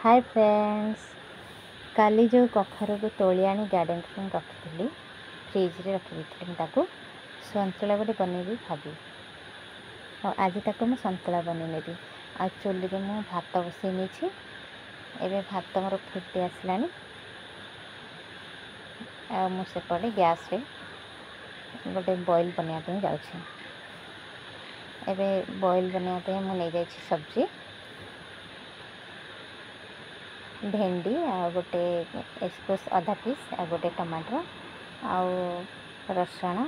Hi friends, काली जो कखारू को तोली आनी गार्डन में रखी फ्रिज रे रखी ताकू संतुला गोटे बनैबी भाभी और आज ताकू मैं संतुला बनैनेबी आ चुली रे मु भात बसई नहीं एबे भात मोर फुटी आसला मुझे गैस रे गोटे बॉईल बनवाई जाऊँ एबे बॉईल बनवाई मुझे नहीं जाए सब्जी भेंडी आ गोटे एस्कुस आधा पीस आ गोटे टमाटर आउ रसुण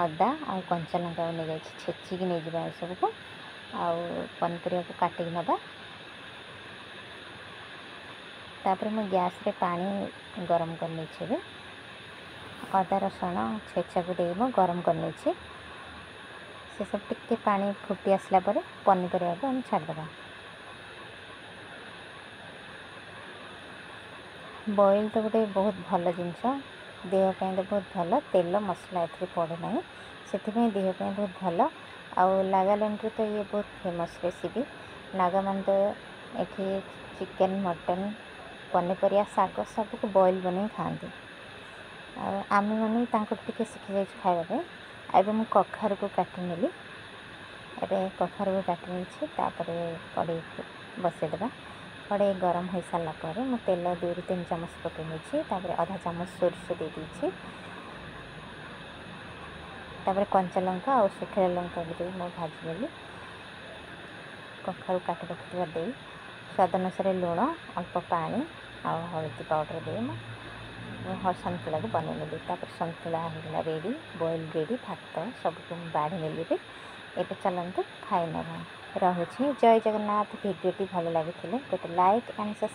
अदा आ कंचा लंका नहीं जाए छेचिक नहीं जाए सबको आउ पनीपरिया को काटिक नवा तापर मैं गैस रे पानी गरम कर अदा रसुण छेचा को दे गरम कर से सब टिके पानी फुटी आसला पर पनीपरिया को हम छाड़देवा बॉईल तो गोटे बहुत भल जिनस देहपाई तो बहुत भल तेल मसला ए पड़े ना से देहपाई बहुत भल आउ नागालैंड तो ये बहुत फेमस रेसिपी नागा मान तो ये चिकेन मटन पनीपरिया साग सबको बॉईल बन खाती आम मैंने टे शिखी जाए खावाई अब मुझे कखारू को काटी नेली एबे कखारू को काटी नहीं कड़े बसईदेवा कड़े गरम हो सारा पर मैं तेल 2-3 चामच पकई आधा चामच सोरिष दे दीची कंचा लंका और सुखा लंका भी मैं भाजी नेली कखारू काटी रखा दे स्वाद अनुसार लुण अल्प पानी आ हल्दी पाउडर दे मैं संतुला को बनईनेली संतुला होगा रेडी बॉईल रेडी भात सबको बाढ़ी नेली एबे चलते खाई ना रही जय जगन्नाथ भिडियोटी भल लगी गोटे लाइक एंड सब्सक्राइब।